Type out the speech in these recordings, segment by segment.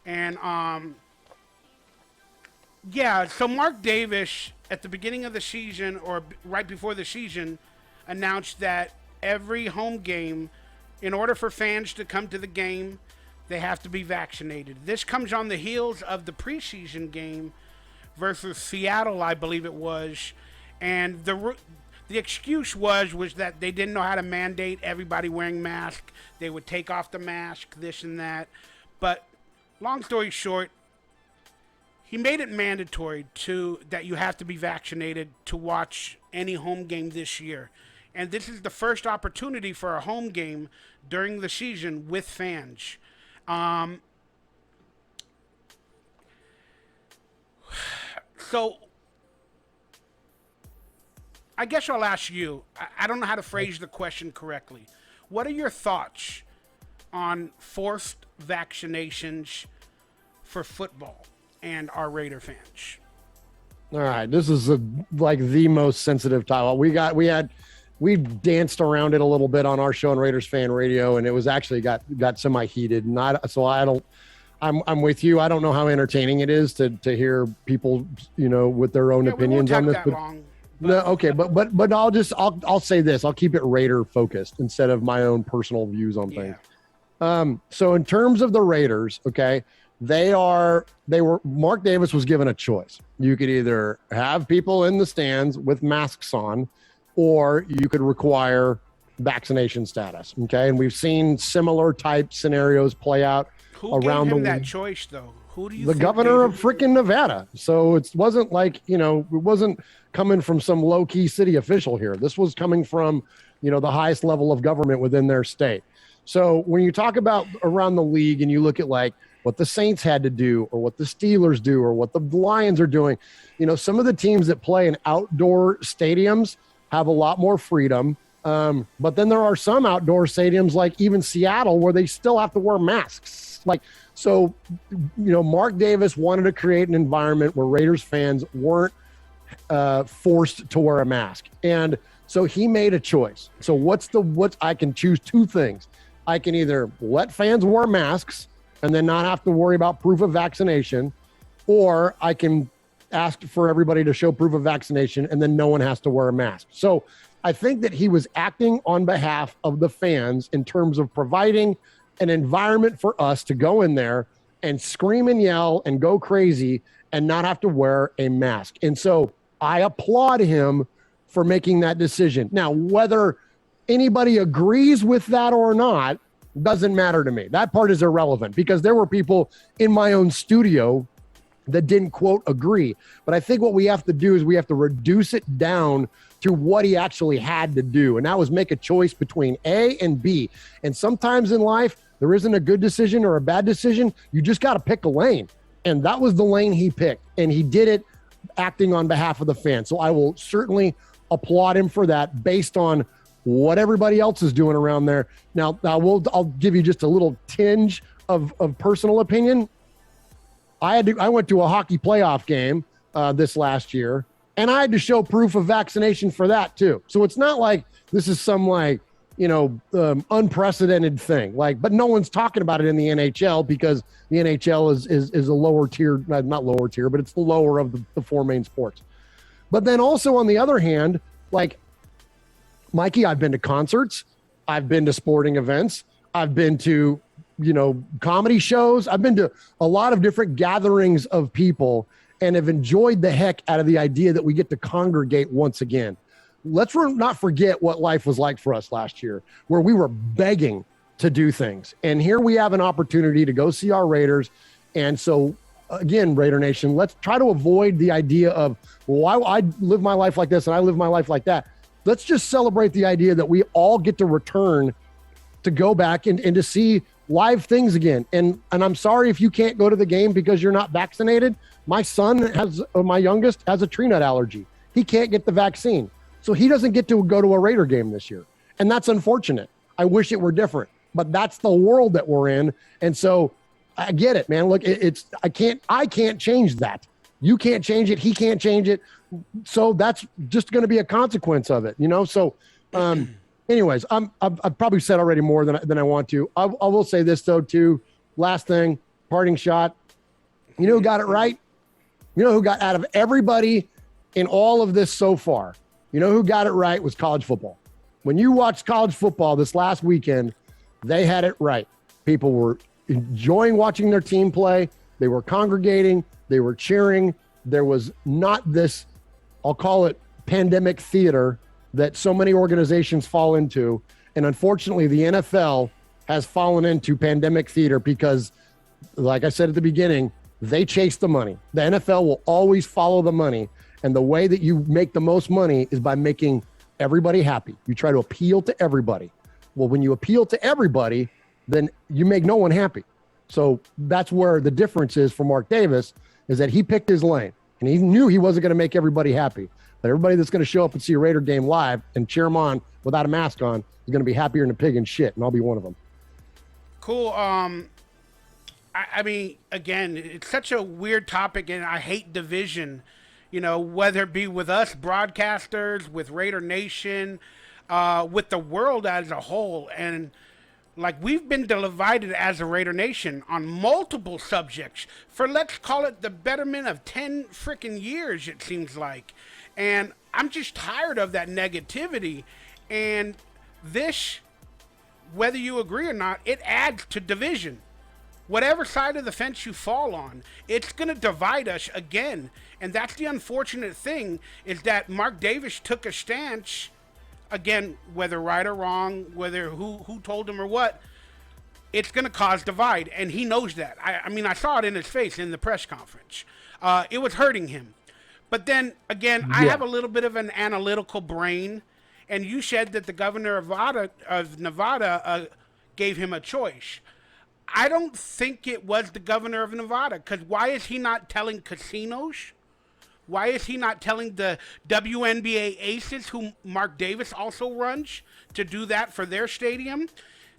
And yeah, so Mark Davis at the beginning of the season or right before the season announced that every home game, in order for fans to come to the game, they have to be vaccinated. This comes on the heels of the preseason game versus Seattle, I believe it was, and the excuse was that they didn't know how to mandate everybody wearing masks. They would take off the mask, this and that. But long story short, he made it mandatory that you have to be vaccinated to watch any home game this year. And this is the first opportunity for a home game during the season with fans. So I guess I'll ask you, I don't know how to phrase the question correctly. What are your thoughts on forced vaccinations for football and our Raider fans? All right, this is like the most sensitive topic. We danced around it a little bit on our show on Raiders Fan Radio, and it was actually got semi-heated. I'm with you. I don't know how entertaining it is to hear people, with their own opinions on this. But I'll say this. I'll keep it Raider focused instead of my own personal views on things. So in terms of the Raiders, okay, Mark Davis was given a choice. You could either have people in the stands with masks on, or you could require vaccination status. Okay. And we've seen similar type scenarios play out around the league. That choice though? Who do you The governor of freaking Nevada. So it wasn't like, it wasn't coming from some low key city official here. This was coming from, the highest level of government within their state. So when you talk about around the league and you look at like what the Saints had to do or what the Steelers do or what the Lions are doing, some of the teams that play in outdoor stadiums have a lot more freedom. But then there are some outdoor stadiums like even Seattle where they still have to wear masks. Mark Davis wanted to create an environment where Raiders fans weren't forced to wear a mask. And so he made a choice. So I can choose two things. I can either let fans wear masks and then not have to worry about proof of vaccination, or I can ask for everybody to show proof of vaccination and then no one has to wear a mask. So I think that he was acting on behalf of the fans in terms of providing an environment for us to go in there and scream and yell and go crazy and not have to wear a mask. And so I applaud him for making that decision. Now, whether anybody agrees with that or not doesn't matter to me. That part is irrelevant because there were people in my own studio that didn't, quote, agree. But I think what we have to do is we have to reduce it down to what he actually had to do. And that was make a choice between A and B. And sometimes in life, there isn't a good decision or a bad decision. You just got to pick a lane. And that was the lane he picked. And he did it acting on behalf of the fans. So I will certainly applaud him for that based on what everybody else is doing around there. Now I'll give you just a little tinge of personal opinion. I went to a hockey playoff game this last year, and I had to show proof of vaccination for that too. So it's not like this is some unprecedented thing. But no one's talking about it in the NHL because the NHL is a lower tier, not lower tier, but it's the lower of the four main sports. But then also on the other hand, Mikey, I've been to concerts, I've been to sporting events, I've been to comedy shows. I've been to a lot of different gatherings of people and have enjoyed the heck out of the idea that we get to congregate once again. Let's not forget what life was like for us last year, where we were begging to do things. And here we have an opportunity to go see our Raiders. And so again, Raider Nation, let's try to avoid the idea of, well, I live my life like this and I live my life like that. Let's just celebrate the idea that we all get to return to go back and to see live things again. And I'm sorry if you can't go to the game because you're not vaccinated. My son my youngest has a tree nut allergy. He can't get the vaccine. So he doesn't get to go to a Raider game this year. And that's unfortunate. I wish it were different, but that's the world that we're in. And so I get it, man. Look, I can't change that. You can't change it. He can't change it. So that's just going to be a consequence of it, So, anyways, I've probably said already more than I want to. I will say this though, too. Last thing, parting shot. You know who got it right? You know who got out of everybody in all of this so far? You know who got it right was college football. When you watched college football this last weekend, they had it right. People were enjoying watching their team play. They were congregating. They were cheering. There was not this, I'll call it pandemic theater that so many organizations fall into. And unfortunately, the NFL has fallen into pandemic theater because, like I said at the beginning, they chase the money. The NFL will always follow the money. And the way that you make the most money is by making everybody happy. You try to appeal to everybody. Well, when you appeal to everybody, then you make no one happy. So that's where the difference is for Mark Davis, is that he picked his lane and he knew he wasn't going to make everybody happy. But everybody that's going to show up and see a Raider game live and cheer him on without a mask on is going to be happier than a pig in shit, and I'll be one of them. Cool. I mean, again, it's such a weird topic, and I hate division, you know, whether it be with us broadcasters, with Raider Nation, with the world as a whole. And like, we've been divided as a Raider Nation on multiple subjects for, let's call it, the betterment of 10 freaking years, it seems like. And I'm just tired of that negativity. And this, whether you agree or not, it adds to division. Whatever side of the fence you fall on, it's going to divide us again. And that's the unfortunate thing, is that Mark Davis took a stance, again, whether right or wrong, whether who told him or what, it's going to cause divide. And he knows that. I mean, I saw it in his face in the press conference. It was hurting him. But then, again, I have a little bit of an analytical brain. And you said that the governor of Nevada gave him a choice. I don't think it was the governor of Nevada, because why is he not telling casinos? Why is he not telling the WNBA Aces, who Mark Davis also runs, to do that for their stadium?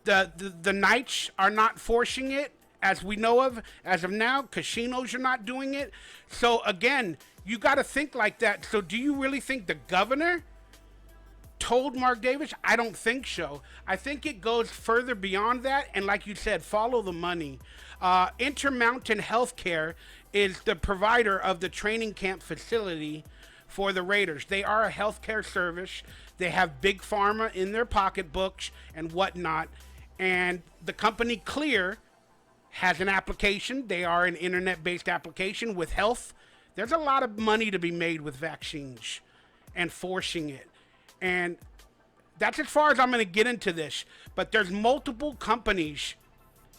The Knights are not forcing it, as we know of, as of now. Casinos are not doing it. So, again, you got to think like that. So do you really think the governor told Mark Davis? I don't think so. I think it goes further beyond that. And like you said, follow the money. Intermountain Healthcare is the provider of the training camp facility for the Raiders. They are a healthcare service. They have big pharma in their pocketbooks and whatnot. And the company Clear has an application. They are an internet-based application with health. There's a lot of money to be made with vaccines and forcing it. And that's as far as I'm going to get into this. But there's multiple companies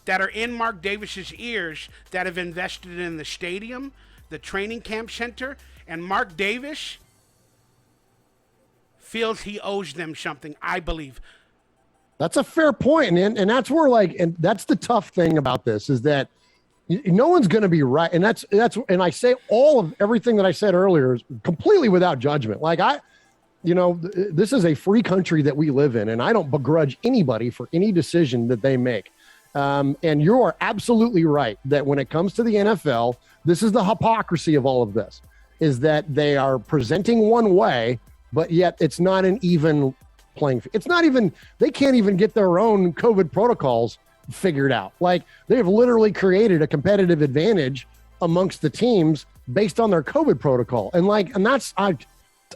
that are in Mark Davis's ears that have invested in the stadium, the training camp center, and Mark Davis feels he owes them something, I believe. That's a fair point. And that's where, like, and that's the tough thing about this, is that no one's going to be right. And that's, and I say all of everything that I said earlier is completely without judgment. Like, this is a free country that we live in, and I don't begrudge anybody for any decision that they make. And you are absolutely right that when it comes to the NFL, this is the hypocrisy of all of this, is that they are presenting one way, but yet it's not an even playing field. It's not even, they can't even get their own COVID protocols figured out. Like, they have literally created a competitive advantage amongst the teams based on their COVID protocol. And that's,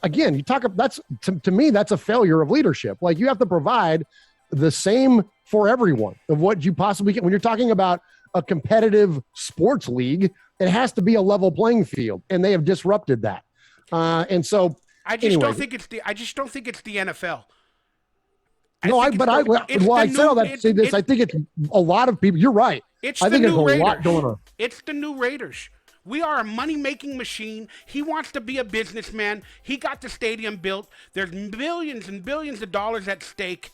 again, you talk about, that's to me, that's a failure of leadership. Like, you have to provide the same for everyone of what you possibly can. When you're talking about a competitive sports league, it has to be a level playing field, and they have disrupted that. And so I just don't think it's the NFL. I said all that to say this. I think it's a lot of people. You're right. I think there's a lot going on. It's the new Raiders. We are a money-making machine. He wants to be a businessman. He got the stadium built. There's millions and billions of dollars at stake.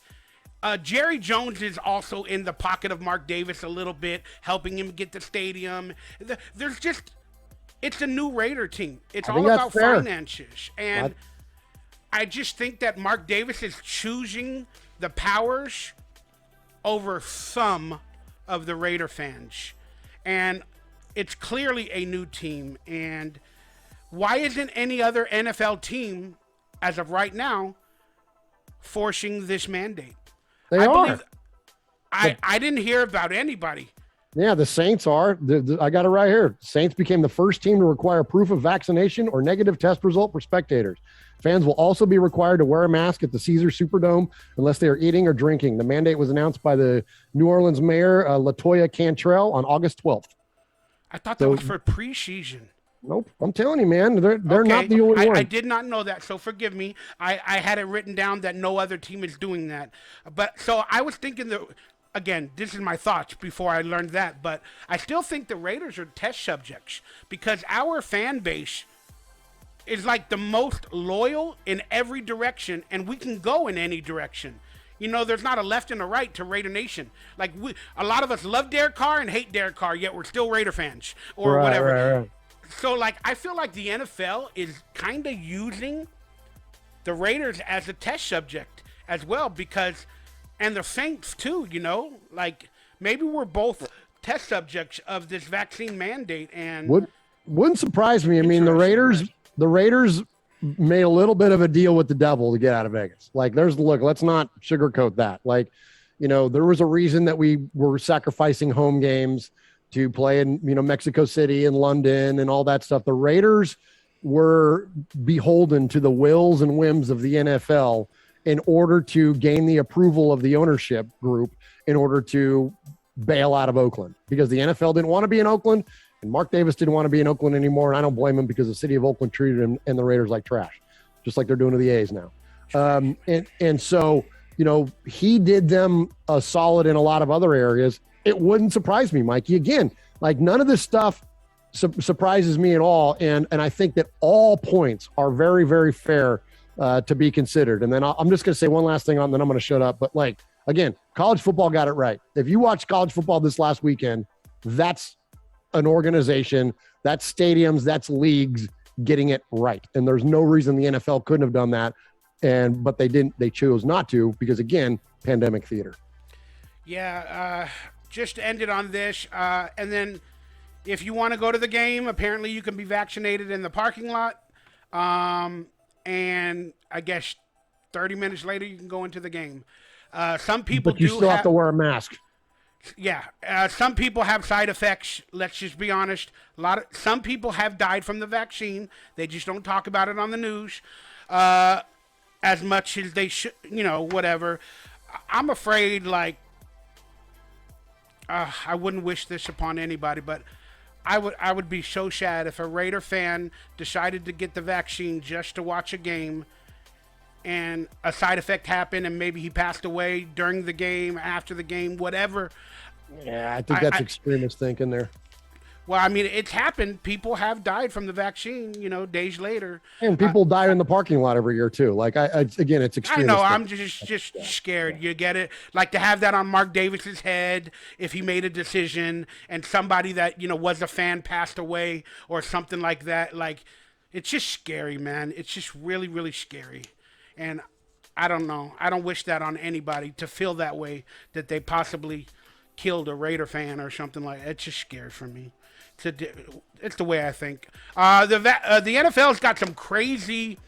Jerry Jones is also in the pocket of Mark Davis a little bit, helping him get the stadium. It's a new Raider team. It's all about finances. And I just think that Mark Davis is choosing the powers over some of the Raider fans. And it's clearly a new team. And why isn't any other NFL team, as of right now, forcing this mandate? They are. I didn't hear about anybody. Yeah, the Saints are. I got it right here. Saints became the first team to require proof of vaccination or negative test result for spectators. Fans will also be required to wear a mask at the Caesars Superdome unless they are eating or drinking. The mandate was announced by the New Orleans mayor, LaToya Cantrell, on August 12th. I thought that was for preseason. Nope. I'm telling you, man, they're Okay. not the only one. I did not know that, so forgive me. I had it written down that no other team is doing that. But so I was thinking that, again, this is my thoughts before I learned that, but I still think the Raiders are test subjects because our fan base is like the most loyal in every direction, and we can go in any direction. You know, there's not a left and a right to Raider Nation. Like, a lot of us love Derek Carr and hate Derek Carr, yet we're still Raider fans or whatever. Right. So, like, I feel like the NFL is kind of using the Raiders as a test subject as well because, and the Saints too, you know, like maybe we're both test subjects of this vaccine mandate. And wouldn't surprise me. I mean, the Raiders made a little bit of a deal with the devil to get out of Vegas. Like, let's not sugarcoat that. Like, you know, there was a reason that we were sacrificing home games to play in, you know, Mexico City and London and all that stuff. The Raiders were beholden to the wills and whims of the NFL in order to gain the approval of the ownership group in order to bail out of Oakland, because the NFL didn't want to be in Oakland and Mark Davis didn't want to be in Oakland anymore. And I don't blame him, because the city of Oakland treated him and the Raiders like trash, just like they're doing to the A's now. And so, you know, he did them a solid in a lot of other areas. It wouldn't surprise me, Mikey. Again, like, none of this stuff surprises me at all. And I think that all points are very, very fair to be considered. And then I'm just going to say one last thing, and then I'm going to shut up. But, like, again, college football got it right. If you watch college football this last weekend, that's an organization, that's stadiums, that's leagues getting it right. And there's no reason the NFL couldn't have done that. But they didn't. They chose not to because, again, pandemic theater. Yeah. Just to end it on this, and then if you want to go to the game, apparently you can be vaccinated in the parking lot, and I guess 30 minutes later you can go into the game. Some people but you still have to wear a mask. Yeah, some people have side effects. Let's just be honest. Some people have died from the vaccine. They just don't talk about it on the news as much as they should. You know, whatever. I'm afraid, like. I wouldn't wish this upon anybody, but I would be so sad if a Raider fan decided to get the vaccine just to watch a game and a side effect happened and maybe he passed away during the game, after the game, whatever. Yeah, I think that's extremist thinking there. Well, I mean, it's happened. People have died from the vaccine, you know, days later. And people die in the parking lot every year too. Like, again, it's extremist. I know. I'm just scared. You get it? Like, to have that on Mark Davis's head if he made a decision and somebody that, you know, was a fan passed away or something like that. Like, it's just scary, man. It's just really, really scary. And I don't know. I don't wish that on anybody, to feel that way, that they possibly killed a Raider fan or something like that. It's just scary for me. It's the way I think. The NFL's got some crazy,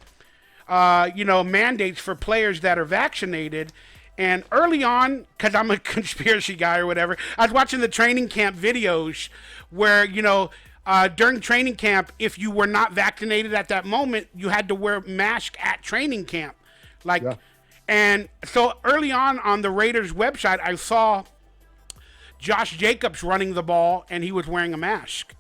mandates for players that are vaccinated. And early on, because I'm a conspiracy guy or whatever, I was watching the training camp videos where, during training camp, if you were not vaccinated at that moment, you had to wear a mask at training camp. And so early on the Raiders website, I saw Josh Jacobs running the ball, and he was wearing a mask.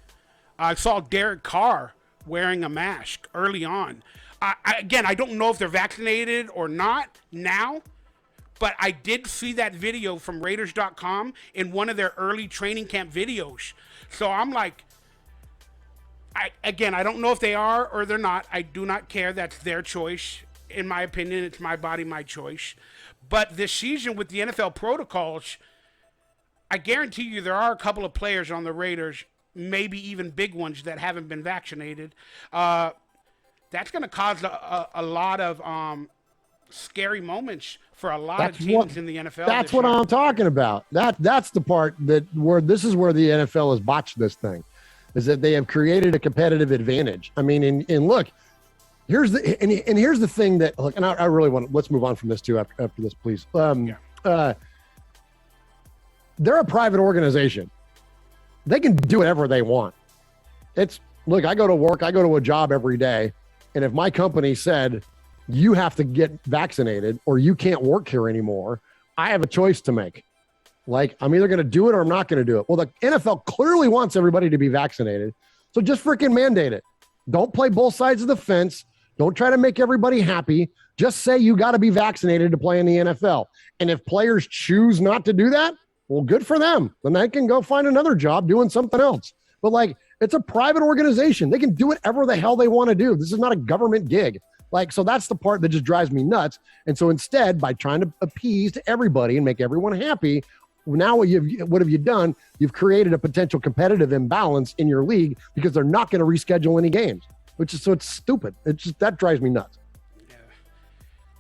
I saw Derek Carr wearing a mask early on. I don't know if they're vaccinated or not now, but I did see that video from Raiders.com in one of their early training camp videos. So I'm like, I don't know if they are or they're not. I do not care. That's their choice. In my opinion, it's my body, my choice. But this season with the NFL protocols, I guarantee you there are a couple of players on the Raiders, maybe even big ones, that haven't been vaccinated. That's going to cause a lot of scary moments for a lot of teams in the NFL. That's what I'm talking about. That's the part where the NFL has botched this thing, is that they have created a competitive advantage. I mean, and look, here's the thing that, look, and I really want to, let's move on from this too after this, please. They're a private organization. They can do whatever they want. Look, I go to work, I go to a job every day, and if my company said, you have to get vaccinated or you can't work here anymore, I have a choice to make. Like, I'm either going to do it or I'm not going to do it. Well, the NFL clearly wants everybody to be vaccinated, so just freaking mandate it. Don't play both sides of the fence. Don't try to make everybody happy. Just say you got to be vaccinated to play in the NFL. And if players choose not to do that, well, good for them. Then they can go find another job doing something else. But like, it's a private organization. They can do whatever the hell they want to do. This is not a government gig. Like, so that's the part that just drives me nuts. And so instead, by trying to appease to everybody and make everyone happy, now what have you done? You've created a potential competitive imbalance in your league because they're not going to reschedule any games, so it's stupid. That drives me nuts. Yeah.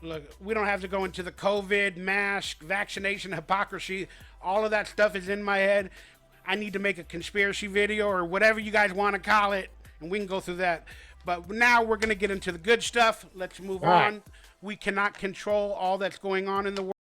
Look, we don't have to go into the COVID, mask, vaccination, hypocrisy. All of that stuff is in my head. I need to make a conspiracy video or whatever you guys want to call it, and we can go through that. But now we're going to get into the good stuff. Let's move on. We cannot control all that's going on in the world.